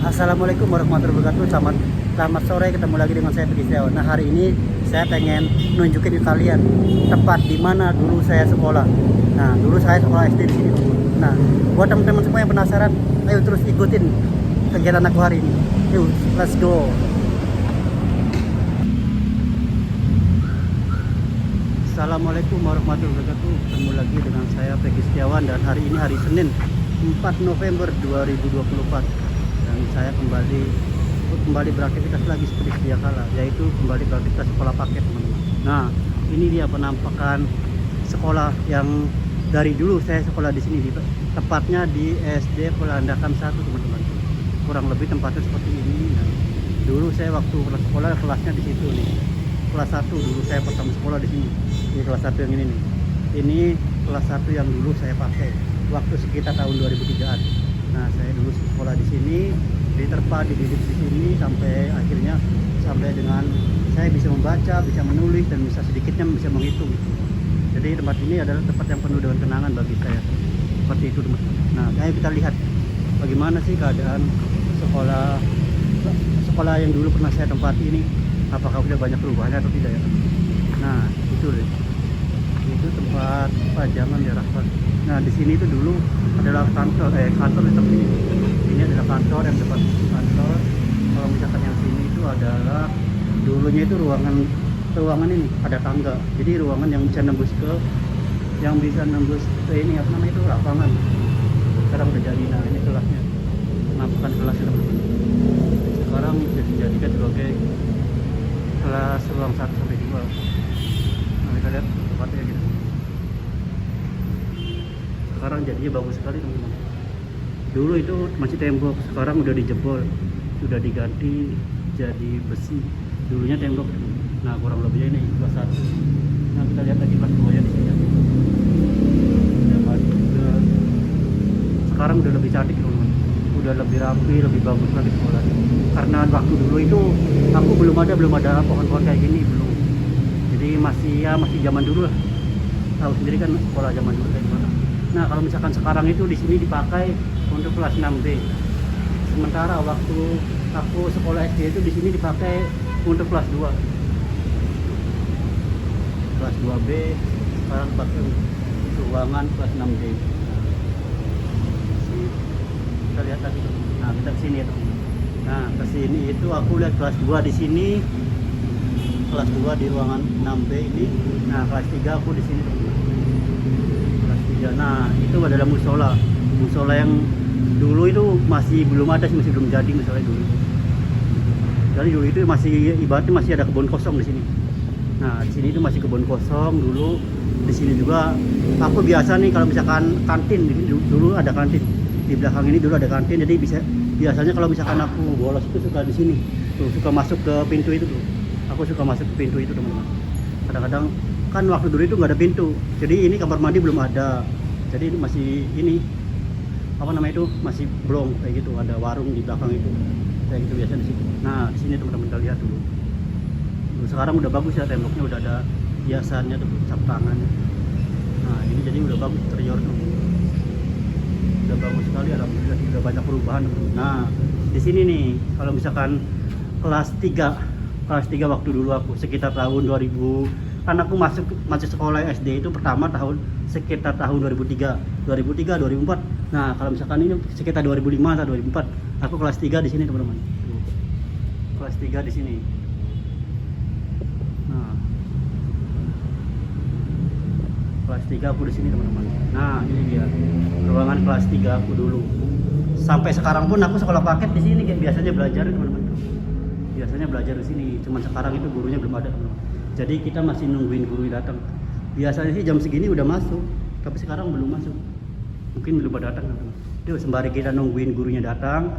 Assalamualaikum warahmatullahi wabarakatuh. Selamat sore, ketemu lagi dengan saya Pegi Setiawan. Nah, hari ini saya pengen nunjukin ke kalian tempat di mana dulu saya sekolah. Nah, dulu saya sekolah SD di sini. Nah, buat teman-teman semua yang penasaran, ayo terus ikutin kegiatan aku hari ini. Yuk, let's go. Assalamualaikum warahmatullahi wabarakatuh. Ketemu lagi dengan saya Pegi Setiawan, dan hari ini hari Senin 4 November 2024. Dan saya kembali beraktivitas lagi seperti sedia kala, yaitu kembali beraktivitas sekolah paket, teman-teman. Nah, ini dia penampakan sekolah yang dari dulu saya sekolah di sini, tepatnya di SD Pelandakan 1, teman-teman. Kurang lebih tempatnya seperti ini. Nah, dulu saya waktu sekolah kelasnya di situ nih. Kelas 1 dulu saya pertama sekolah di sini. Ini kelas 1 yang ini nih. Ini kelas 1 yang dulu saya pakai waktu sekitar tahun 2003-an. Nah, saya dulu sekolah di sini, diterpa, dididik di sini sampai akhirnya dengan saya bisa membaca, bisa menulis, dan bisa sedikitnya bisa menghitung. Jadi tempat ini adalah tempat yang penuh dengan kenangan bagi saya. Seperti itu, teman-teman. Nah, ayo kita lihat bagaimana sih keadaan sekolah yang dulu pernah saya tempati ini. Apakah sudah banyak perubahannya atau tidak ya? Nah, itu deh. Itu tempat pajangan ya, Rahmat. Nah, di sini itu dulu adalah kantor seperti ini. Ini adalah kantor, yang depan kantor. Kalau misalkan yang sini itu adalah dulunya itu ruangan ini ada tangga. Jadi ruangan yang bisa nembus ke ini apa namanya itu, lapangan. Sekarang udah jadi. Nah, ini kelasnya. Penampakan kelasnya, teman-teman. Sekarang sudah dijadikan sebagai kelas ruang 1 sampai 2. Nah, kita lihat tempatnya gitu. Sekarang jadinya bagus sekali, teman-teman. Dulu itu masih tembok, sekarang udah dijebol, sudah diganti jadi besi. Dulunya tembok. Nah, kurang lebihnya ini kelas 1. Nah, kita lihat lagi kelas 2 nya di sini. Sekarang udah lebih cantik, teman-teman. Udah lebih rapi, lebih bagus lagi sekolah. Karena waktu dulu itu aku belum ada pohon-pohon kayak gini, belum. Jadi masih zaman dulu lah. Tahu sendiri kan sekolah zaman dulu kayak gimana. Nah, kalau misalkan sekarang itu di sini dipakai untuk kelas 6B. Sementara waktu aku sekolah SD itu di sini dipakai untuk kelas 2. Kelas 2B sekarang pakai ruangan kelas 6B. Kita lihat tadi. Nah, kita kesini ya, teman. Nah, kesini itu aku lihat kelas 2 di sini. Kelas 2 di ruangan 6B ini. Nah, kelas 3 aku di sini, teman. Nah, itu adalah musola yang dulu itu masih belum ada sih, masih belum jadi musola dulu. Jadi dulu itu masih ibaratnya masih ada kebun kosong di sini. Nah, di sini itu masih kebun kosong dulu. Di sini juga aku biasa nih kalau misalkan kantin, dulu ada kantin di belakang ini, dulu ada kantin. Jadi biasanya kalau misalkan aku bolos itu suka di sini tuh, suka masuk ke pintu itu tuh. Aku suka masuk ke pintu itu, teman-teman. Kadang-kadang kan waktu dulu itu nggak ada pintu, jadi ini kamar mandi belum ada, jadi masih ini apa namanya itu masih belum kayak gitu, ada warung di belakang itu kayak gitu biasa di situ. Nah, di sini teman-teman kita lihat dulu. Sekarang udah bagus ya, temboknya udah ada hiasannya tuh, cap tangan. Nah, ini jadi udah bagus interior tuh, udah bagus sekali, alhamdulillah, udah banyak perubahan. Nah, di sini nih kalau misalkan kelas 3 waktu dulu aku sekitar tahun 2000, kan aku masih sekolah SD itu pertama sekitar tahun 2003, 2004. Nah, kalau misalkan ini sekitar 2005 atau 2004, aku kelas 3 di sini, teman-teman. Kelas 3 di sini. Nah, kelas 3 aku di sini, teman-teman. Nah, ini dia ruangan kelas 3 aku dulu. Sampai sekarang pun aku sekolah paket di sini, kayak biasanya belajar, teman-teman. Biasanya belajar di sini, cuman sekarang itu gurunya belum ada, teman-teman. Jadi kita masih nungguin guru datang. Biasanya sih jam segini udah masuk, tapi sekarang belum masuk. Mungkin belum pada datang, teman-teman. Yuk, sembari kita nungguin gurunya datang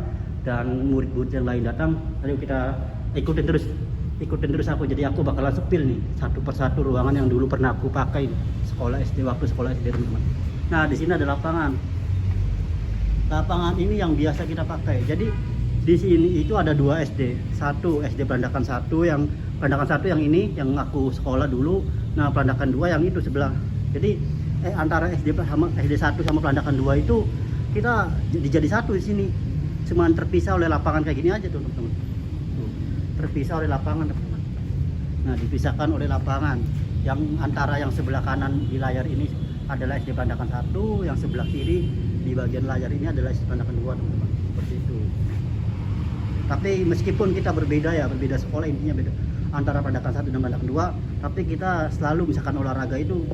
dan murid-murid yang lain datang, ayo kita ikutin terus aku. Jadi aku bakalan sepil nih satu persatu ruangan yang dulu pernah aku pakai waktu sekolah SD, teman-teman. Nah, di sini ada lapangan ini yang biasa kita pakai. Jadi di sini itu ada 2 SD. Satu SD Pelandakan 1 yang ini yang aku sekolah dulu. Nah, Pelandakan 2 yang itu sebelah. Jadi antara SD 1 sama Pelandakan 2 itu kita jadi satu di sini. cuma terpisah oleh lapangan kayak gini aja tuh teman-teman. Tuh, terpisah oleh lapangan teman-teman. Nah, dipisahkan oleh lapangan. Yang antara yang sebelah kanan di layar ini adalah SD Pandakan 1, yang sebelah kiri di bagian layar ini adalah SD Pandakan 2 teman-teman. Seperti itu. Tapi meskipun kita berbeda ya, berbeda sekolah, intinya beda antara Pandakan 1 dan Pandakan 2, tapi kita selalu misalkan olahraga itu,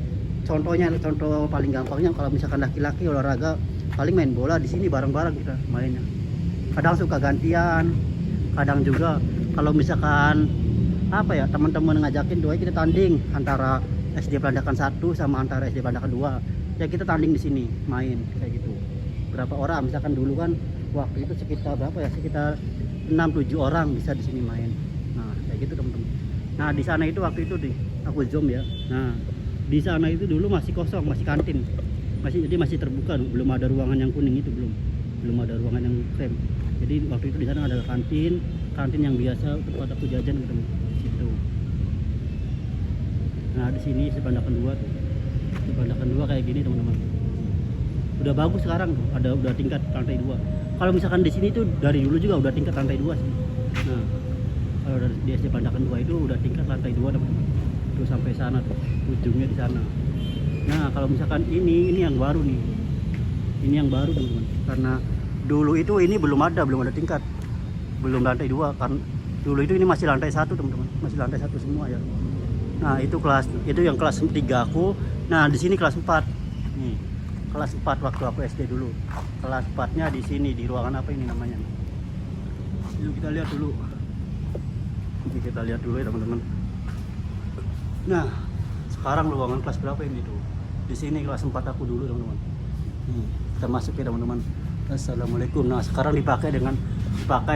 contoh paling gampangnya kalau misalkan laki-laki olahraga paling main bola di sini bareng-bareng kita mainnya. Kadang suka gantian, kadang juga kalau misalkan apa ya, teman-teman ngajakin doa kita tanding antara SD Pandakan 1 sama antara SD Pandakan 2. Ya kita tanding di sini main kayak gitu. Berapa orang misalkan dulu kan waktu itu sekitar berapa ya? Sekitar 6-7 orang bisa di sini main. Nah, kayak gitu teman-teman. Nah, di sana itu waktu itu aku zoom ya. Nah, di sana itu dulu masih kosong, masih kantin. Jadi masih terbuka, belum ada ruangan yang kuning itu, belum ada ruangan yang krem. Jadi waktu itu di sana ada kantin yang biasa tempat aku jajan gitu di situ. Nah, di sini Pandakan 2 tuh. Pandakan 2 kayak gini teman-teman. Udah bagus sekarang tuh, udah tingkat lantai 2. Kalau misalkan di sini tuh dari dulu juga udah tingkat lantai 2 sih. Nah, kalau di SD Pandakan 2 itu udah tingkat lantai 2 teman-teman. Tuh sampai sana tuh, ujungnya di sana. Nah, kalau misalkan ini yang baru nih. Ini yang baru teman-teman. Karena dulu itu ini belum ada tingkat. Belum lantai 2 kan. Dulu itu ini masih lantai 1 teman-teman. Masih lantai 1 semua ya. Nah, itu yang kelas 3 aku. Nah, di sini kelas 4. Nih. Kelas 4 waktu aku SD dulu. Kelas 4-nya di sini, di ruangan apa ini namanya? Yuk kita lihat dulu. Kita lihat dulu ya teman-teman. Nah, sekarang ruangan kelas berapa ini tuh? Di sini kelas 4 aku dulu teman-teman. Kita masuk ya teman-teman. Assalamualaikum. Nah, sekarang dipakai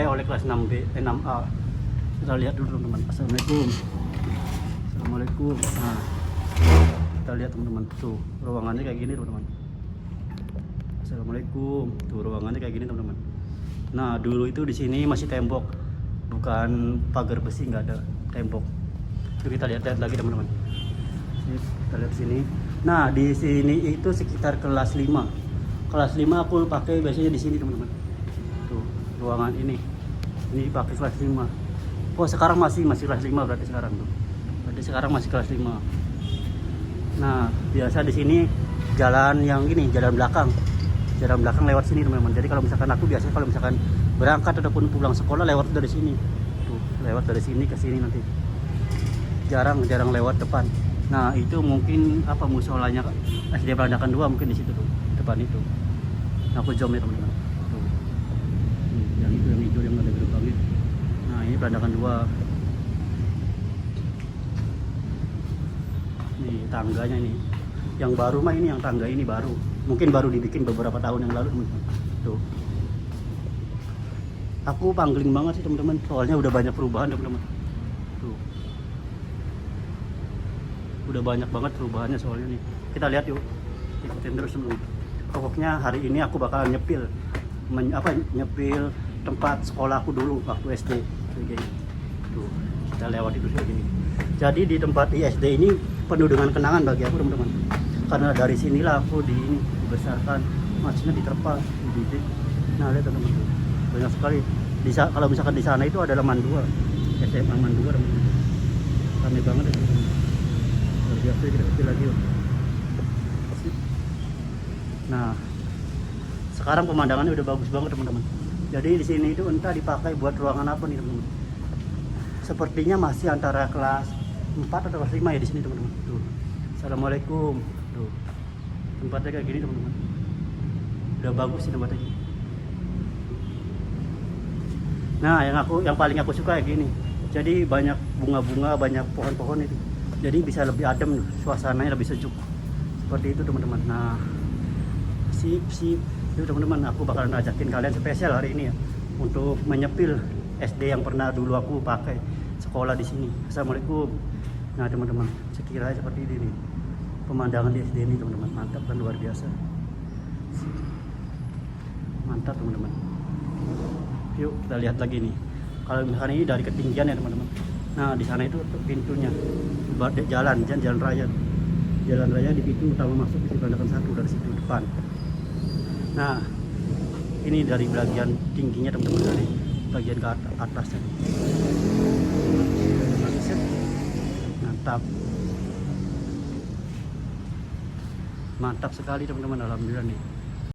oleh kelas 6A. Kita lihat dulu teman-teman. Assalamualaikum. Assalamualaikum. Nah, kita lihat teman-teman. Tuh, ruangannya kayak gini teman-teman. Assalamualaikum. Tuh, ruangannya kayak gini teman-teman. Nah, dulu itu di sini masih tembok, bukan pagar besi, nggak ada tembok. Itu kita lihat lagi teman-teman. Kita lihat sini. Nah, di sini itu sekitar kelas 5. Kelas 5 aku pakai biasanya di sini teman-teman. Tuh, ruangan ini. Ini pakai kelas 5. Oh, sekarang masih kelas 5 berarti sekarang tuh. Berarti sekarang masih kelas 5. Nah, biasa di sini jalan yang ini, jalan belakang lewat sini teman-teman. Jadi kalau misalkan aku biasanya kalau misalkan berangkat ataupun pulang sekolah lewat dari sini. Tuh, lewat dari sini ke sini nanti. Jarang lewat depan. Nah, itu mungkin apa musolanya SD Pandakan 2 mungkin di situ tuh, depan itu. Nah, aku zoom ya teman-teman. Tuh. Yang itu yang hijau yang ada gerbangnya. Nah, ini Pandakan 2. Nih tangganya ini. Yang baru mah ini, yang tangga ini baru. Mungkin baru dibikin beberapa tahun yang lalu teman-teman. Tuh. Aku pangling banget sih teman-teman, soalnya udah banyak perubahan teman-teman. Tuh. Udah banyak banget perubahannya soalnya nih. Kita lihat yuk. Ikutin terus teman-teman. Pokoknya hari ini aku bakalan nyepil tempat sekolah aku dulu waktu SD kayak gini. Tuh, kita lewat itu kayak gini. Jadi di tempat di SD ini penuh dengan kenangan bagi aku teman-teman. Karena dari sinilah aku dibesarkan, maksudnya diterpa, dididik. Nah, lihat teman-teman. Banyak sekali. Kalau misalkan di sana itu ada Laman 2. SMA Laman 2 teman-teman. Ramai banget ya teman-teman. Luar biasa, kita kecil lagi yuk. Nah, sekarang pemandangannya udah bagus banget teman-teman. Jadi di sini itu entah dipakai buat ruangan apa nih teman-teman. Sepertinya masih antara kelas 4 atau kelas 5 ya di sini teman-teman. Tuh. Assalamualaikum. Tuh. Tempatnya kayak gini teman-teman. Udah bagus sih tempatnya. Nah, yang paling aku suka kayak gini. Jadi banyak bunga-bunga, banyak pohon-pohon itu. Jadi bisa lebih adem, suasananya lebih sejuk. Seperti itu teman-teman. Nah, sip. Itu teman-teman, aku bakalan ajakin kalian spesial hari ini ya untuk menyepil SD yang pernah dulu aku pakai sekolah di sini. Assalamualaikum. Nah, teman-teman, sekiranya seperti ini nih. Pemandangan di SD ini teman-teman, mantap dan luar biasa. Mantap teman-teman. Yuk kita lihat lagi nih. Kalau misalnya ini dari ketinggian ya teman-teman. Nah, di sana itu pintunya. Jalan raya. Jalan raya di pintu utama masuk di Pandakan 1 dari situ depan. Nah, Ini dari bagian tingginya teman-teman, dari bagian ke atasnya. Bagus ya, mantap, mantap sekali teman-teman, alhamdulillah nih.